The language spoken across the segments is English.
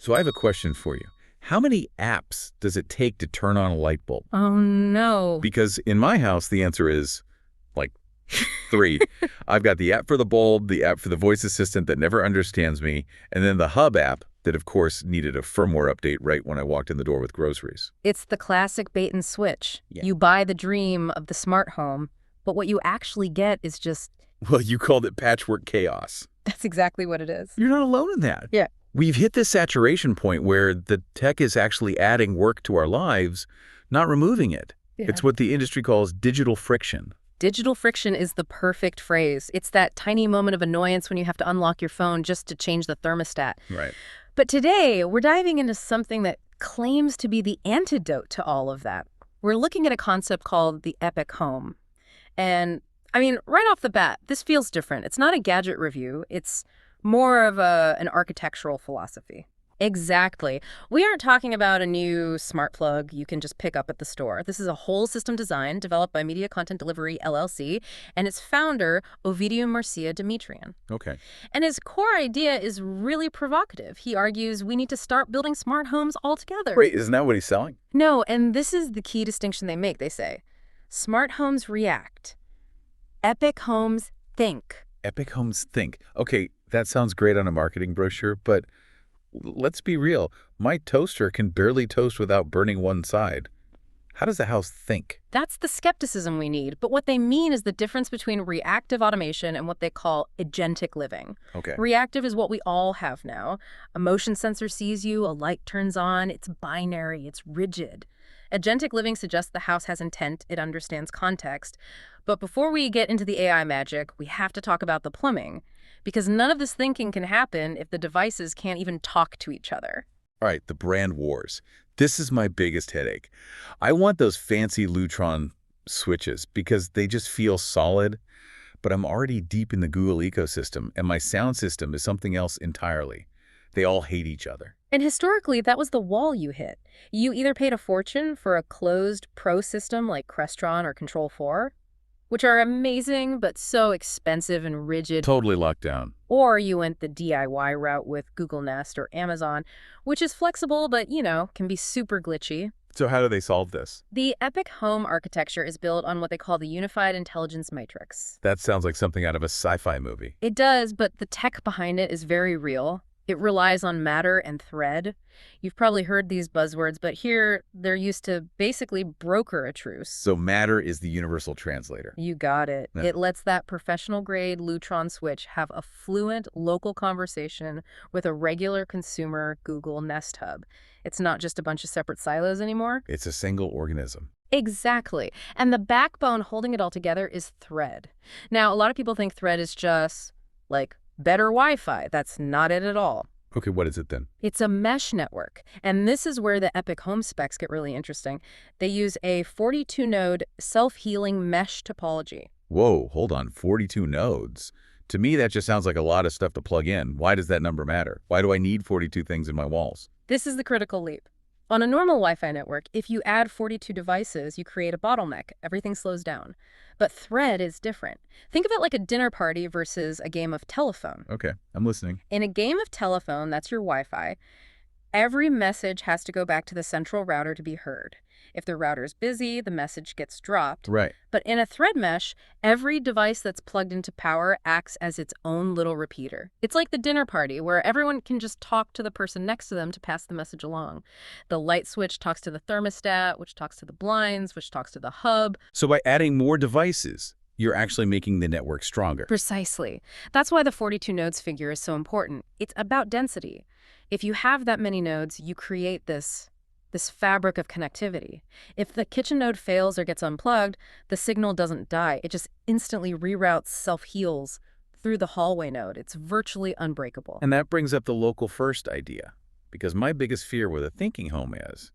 So I have a question for you. How many apps does it take to turn on a light bulb? Oh no. Because in my house, the answer is like 3. I've got the app for the bulb, the app for the voice assistant that never understands me, and then the Hub app that, of course, needed a firmware update right when I walked in the door with groceries. It's the classic bait and switch. Yeah. You buy the dream of the smart home, but what you actually get is just, Well, you called it patchwork chaos. that's exactly what it is. You're not alone in that. Yeah. We've hit this saturation point where the tech is actually adding work to our lives, not removing it. Yeah. It's what the industry calls digital friction. Digital friction is the perfect phrase. It's that tiny moment of annoyance when you have to unlock your phone just to change the thermostat. Right. But today, we're diving into something that claims to be the antidote to all of that. We're looking at a concept called the Epic Home. And, I mean, right off the bat, this feels different. It's not a gadget review. It's more of an architectural philosophy. Exactly. We aren't talking about a new smart plug you can just pick up at the store. This is a whole system design developed by Media Content Delivery, LLC, and its founder, Ovidiu Marcia Dimitrian. Okay. And his core idea is really provocative. He argues we need to start building smart homes altogether. Wait, isn't that what he's selling? No, and this is the key distinction they make. They say, smart homes react. Epic homes think. Epic Homes Think. Okay, that sounds great on a marketing brochure, but let's be real. My toaster can barely toast without burning one side. How does a house think? That's the skepticism we need. But what they mean is the difference between reactive automation and what they call agentic living. Okay. Reactive is what we all have now. A motion sensor sees you, a light turns on, it's binary, it's rigid. Agentic living suggests the house has intent, it understands context. But before we get into the AI magic, we have to talk about the plumbing. Because none of this thinking can happen if the devices can't even talk to each other. All right, the brand wars. This is my biggest headache. I want those fancy Lutron switches because they just feel solid, but I'm already deep in the Google ecosystem, and my sound system is something else entirely. They all hate each other. And historically, that was the wall you hit. You either paid a fortune for a closed pro system like Crestron or Control 4, which are amazing but so expensive and rigid, Totally locked down. or you went the DIY route with Google Nest or Amazon, which is flexible but, can be super glitchy. So how do they solve this? The Epic Home architecture is built on what they call the Unified Intelligence Matrix. That sounds like something out of a sci-fi movie. It does, but the tech behind it is very real. It relies on Matter and Thread. You've probably heard these buzzwords, but here they're used to basically broker a truce. So Matter is the universal translator. You got it. Yeah. It lets that professional-grade Lutron switch have a fluent local conversation with a regular consumer Google Nest Hub. It's not just a bunch of separate silos anymore. It's a single organism. Exactly. And the backbone holding it all together is Thread. Now, a lot of people think Thread is just, like, better Wi-Fi. That's not it at all. Okay, what is it then? It's a mesh network, and this is where the Epic Home specs get really interesting. They use a 42-node self-healing mesh topology. Whoa, hold on, 42 nodes. To me, that just sounds like a lot of stuff to plug in. Why does that number matter? Why do I need 42 things in my walls? This is the critical leap. On a normal Wi-Fi network, if you add 42 devices, you create a bottleneck. Everything slows down. But Thread is different. Think of it like a dinner party versus a game of telephone. Okay, I'm listening. In a game of telephone, that's your Wi-Fi, every message has to go back to the central router to be heard. If the router's busy, the message gets dropped. Right. But in a Thread mesh, every device that's plugged into power acts as its own little repeater. It's like the dinner party where everyone can just talk to the person next to them to pass the message along. The light switch talks to the thermostat, which talks to the blinds, which talks to the hub. So by adding more devices, you're actually making the network stronger. Precisely. That's why the 42 nodes figure is so important. It's about density. If you have that many nodes, you create this fabric of connectivity. If the kitchen node fails or gets unplugged, the signal doesn't die. It just instantly reroutes, self-heals through the hallway node. It's virtually unbreakable. And that brings up the local first idea. Because my biggest fear with a thinking home is,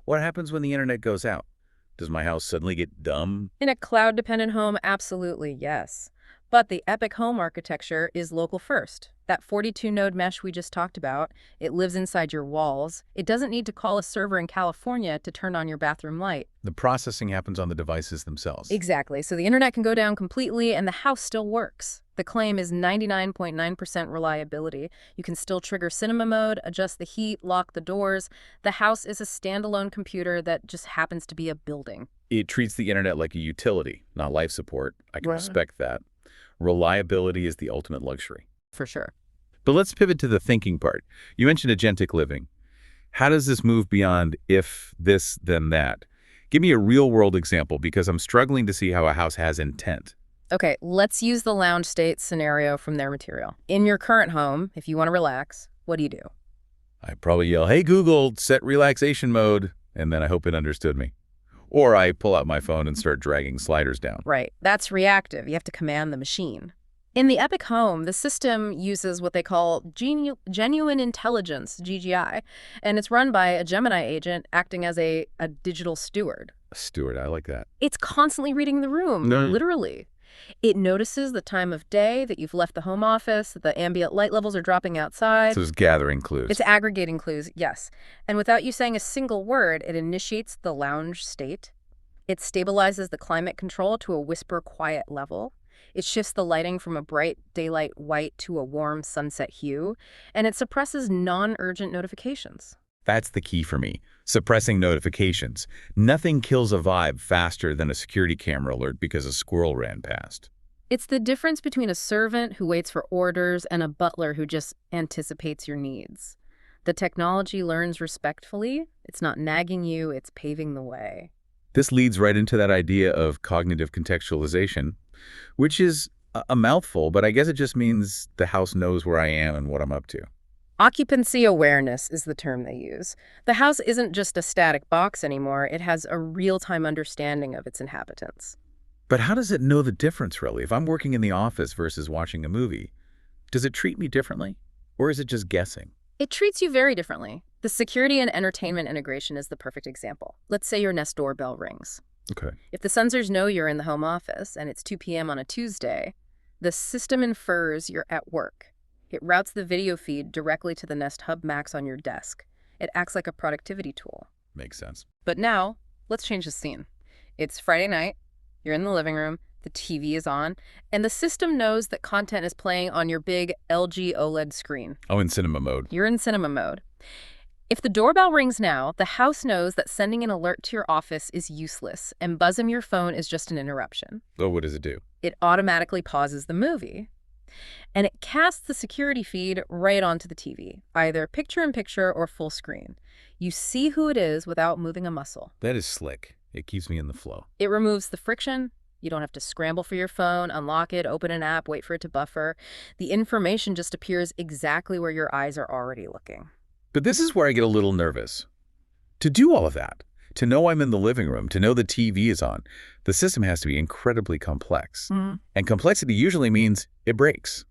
what happens when the internet goes out? Does my house suddenly get dumb? In a cloud-dependent home, absolutely, yes. But the Epic Home architecture is local first. That 42-node mesh we just talked about, it lives inside your walls. It doesn't need to call a server in California to turn on your bathroom light. The processing happens on the devices themselves. Exactly. So the internet can go down completely and the house still works. The claim is 99.9% reliability. You can still trigger cinema mode, adjust the heat, lock the doors. The house is a standalone computer that just happens to be a building. It treats the internet like a utility, not life support. I can Right. respect that. Reliability is the ultimate luxury. For sure. But let's pivot to the thinking part. You mentioned agentic living. How does this move beyond if this, then that? Give me a real-world example, because I'm struggling to see how a house has intent. Okay, let's use the lounge state scenario from their material. In your current home, if you want to relax, what do? I probably yell, "Hey Google, set relaxation mode," and then I hope it understood me. Or I pull out my phone and start dragging sliders down. Right, that's reactive. You have to command the machine. In the Epic Home, the system uses what they call genuine intelligence, GGI, and it's run by a Gemini agent acting as a digital steward. Stuart, I like that. It's constantly reading the room, No. literally. It notices the time of day, that you've left the home office, that the ambient light levels are dropping outside. So it's gathering clues. It's aggregating clues, yes. And without you saying a single word, it initiates the lounge state. It stabilizes the climate control to a whisper quiet level. It shifts the lighting from a bright daylight white to a warm sunset hue. And it suppresses non-urgent notifications. That's the key for me. Suppressing notifications. Nothing kills a vibe faster than a security camera alert because a squirrel ran past. It's the difference between a servant who waits for orders and a butler who just anticipates your needs. The technology learns respectfully. It's not nagging you, it's paving the way. This leads right into that idea of cognitive contextualization, which is a mouthful, but I guess it just means the house knows where I am and what I'm up to. Occupancy awareness is the term they use. The house isn't just a static box anymore. It has a real-time understanding of its inhabitants. But how does it know the difference, really? If I'm working in the office versus watching a movie, does it treat me differently? Or is it just guessing? It treats you very differently. The security and entertainment integration is the perfect example. Let's say your Nest doorbell rings. Okay. If the sensors know you're in the home office and it's 2 p.m. on a Tuesday, the system infers you're at work. It routes the video feed directly to the Nest Hub Max on your desk. It acts like a productivity tool. Makes sense. But now, let's change the scene. It's Friday night, you're in the living room, the TV is on, and the system knows that content is playing on your big LG OLED screen. Oh, in cinema mode. You're in cinema mode. If the doorbell rings now, the house knows that sending an alert to your office is useless, and buzzing your phone is just an interruption. Oh, what does it do? It automatically pauses the movie. And it casts the security feed right onto the TV, either picture-in-picture or full screen. You see who it is without moving a muscle. That is slick. It keeps me in the flow. It removes the friction. You don't have to scramble for your phone, unlock it, open an app, wait for it to buffer. The information just appears exactly where your eyes are already looking. But this is where I get a little nervous. To do all of that, to know I'm in the living room, to know the TV is on, the system has to be incredibly complex. And complexity usually means it breaks.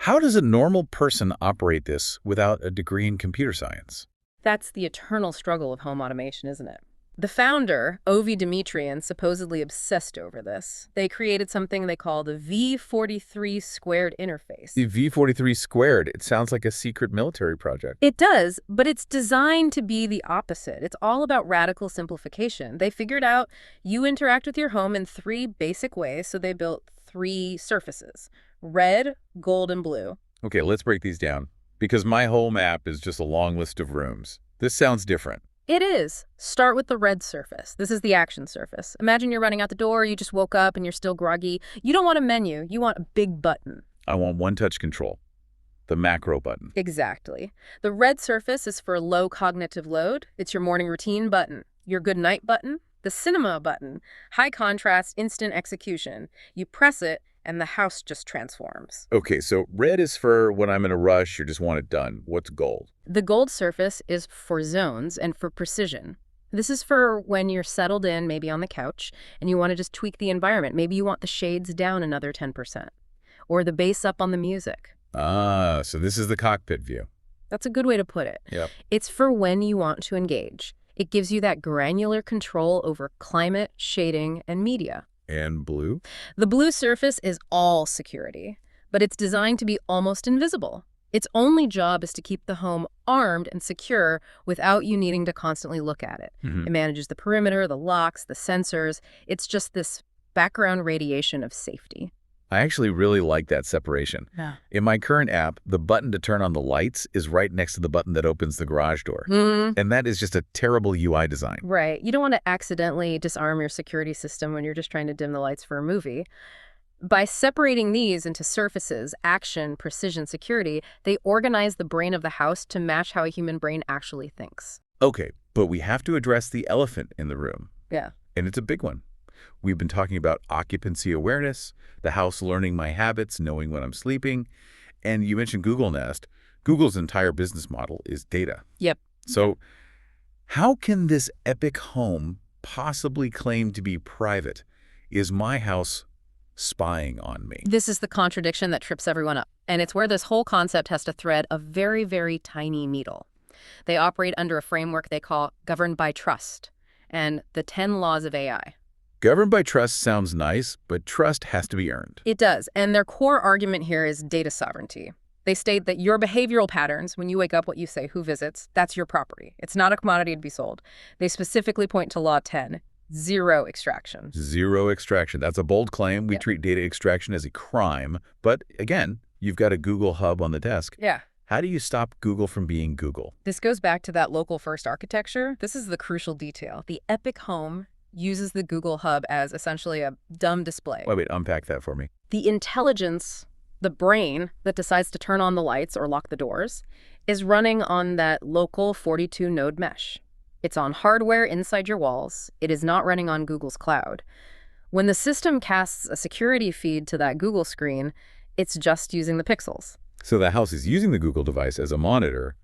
How does a normal person operate this without a degree in computer science? That's the eternal struggle of home automation, isn't it? The founder, Ovi Dimitrian, supposedly obsessed over this. They created something they call the V43 squared interface. The V43 squared, it sounds like a secret military project. It does, but it's designed to be the opposite. It's all about radical simplification. They figured out you interact with your home in 3 basic ways, so they built 3 surfaces: red, gold, and blue. Okay, let's break these down, because my whole map is just a long list of rooms. This sounds different. It is. Start with the red surface. This is the action surface. Imagine you're running out the door, you just woke up and you're still groggy. You don't want a menu, you want a big button. I want one-touch control, the macro button. Exactly. The red surface is for low cognitive load. It's your morning routine button, your good night button, the cinema button, high contrast, instant execution. You press it and the house just transforms. Okay, so red is for when I'm in a rush or just want it done. What's gold? The gold surface is for zones and for precision. This is for when you're settled in, maybe on the couch, and you want to just tweak the environment. Maybe you want the shades down another 10%, or the bass up on the music. Ah, so this is the cockpit view. That's a good way to put it. Yep. It's for when you want to engage. It gives you that granular control over climate, shading, and media. And blue? The blue surface is all security. but it's designed to be almost invisible. Its only job is to keep the home armed and secure without you needing to constantly look at it. Mhm. It manages the perimeter, the locks, the sensors. It's just this background radiation of safety. I actually really like that separation. Yeah. In my current app, the button to turn on the lights is right next to the button that opens the garage door. And that is just a terrible UI design. Right. You don't want to accidentally disarm your security system when you're just trying to dim the lights for a movie. By separating these into surfaces, action, precision, security, they organize the brain of the house to match how a human brain actually thinks. Okay, but we have to address the elephant in the room, Yeah. and it's a big one. We've been talking about occupancy awareness, the house learning my habits, knowing when I'm sleeping, and you mentioned Google Nest. Google's entire business model is data. Yep. So how can this epic home possibly claim to be private? Is my house spying on me? This is the contradiction that trips everyone up. And it's where this whole concept has to thread a very, very tiny needle. They operate under a framework they call governed by trust and the 10 laws of AI. Governed by trust sounds nice, but trust has to be earned. It does. And their core argument here is data sovereignty. They state that your behavioral patterns, when you wake up, what you say, who visits, that's your property. It's not a commodity to be sold. They specifically point to Law 10, zero extraction. Zero extraction. That's a bold claim. We Yep. treat data extraction as a crime. But again, you've got a Google Hub on the desk. Yeah. How do you stop Google from being Google? This goes back to that local first architecture. This is the crucial detail. The Epic Home uses the Google Hub as essentially a dumb display. Wait, unpack that for me. The intelligence, the brain that decides to turn on the lights or lock the doors, is running on that local 42-node mesh. It's on hardware inside your walls. It is not running on Google's cloud. When the system casts a security feed to that Google screen, it's just using the pixels. So the house is using the Google device as a monitor,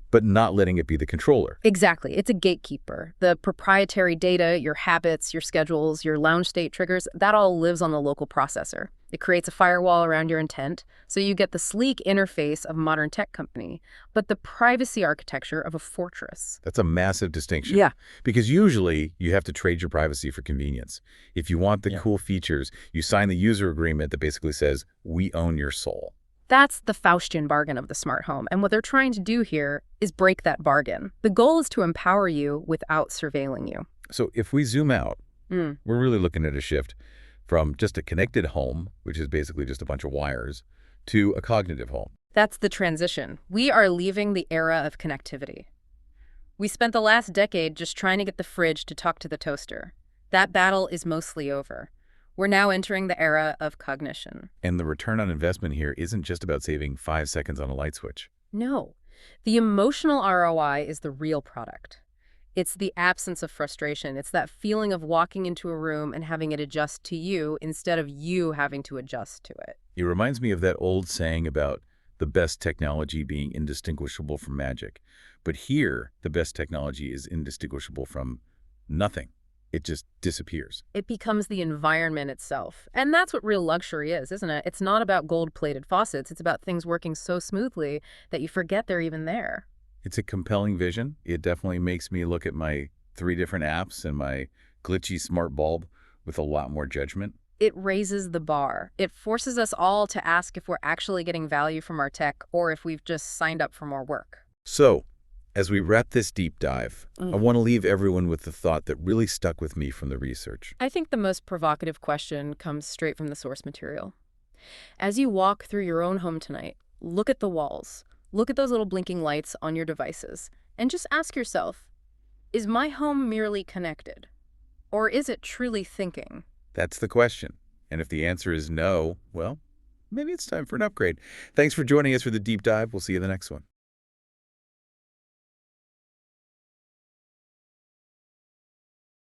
but not letting it be the controller. Exactly. It's a gatekeeper. The proprietary data, your habits, your schedules, your lounge state triggers, that all lives on the local processor. It creates a firewall around your intent, so you get the sleek interface of a modern tech company, but the privacy architecture of a fortress. That's a massive distinction. Yeah. Because usually you have to trade your privacy for convenience. If you want the cool features, you sign the user agreement that basically says, we own your soul. That's the Faustian bargain of the smart home, and what they're trying to do here is break that bargain. The goal is to empower you without surveilling you. So if we zoom out, we're really looking at a shift from just a connected home, which is basically just a bunch of wires, to a cognitive home. That's the transition. We are leaving the era of connectivity. We spent the last decade just trying to get the fridge to talk to the toaster. That battle is mostly over. We're now entering the era of cognition. And the return on investment here isn't just about saving 5 seconds on a light switch. No. The emotional ROI is the real product. It's the absence of frustration. It's that feeling of walking into a room and having it adjust to you instead of you having to adjust to it. It reminds me of that old saying about the best technology being indistinguishable from magic. But here, the best technology is indistinguishable from nothing. It just disappears. It becomes the environment itself. And that's what real luxury is, isn't it? It's not about gold-plated faucets. It's about things working so smoothly that you forget they're even there. It's a compelling vision. It definitely makes me look at my 3 different apps and my glitchy smart bulb with a lot more judgment. It raises the bar. It forces us all to ask if we're actually getting value from our tech or if we've just signed up for more work. So, as we wrap this deep dive, I want to leave everyone with the thought that really stuck with me from the research. I think the most provocative question comes straight from the source material. As you walk through your own home tonight, look at the walls. Look at those little blinking lights on your devices. And just ask yourself, is my home merely connected? Or is it truly thinking? That's the question. And if the answer is no, well, maybe it's time for an upgrade. Thanks for joining us for the deep dive. We'll see you in the next one.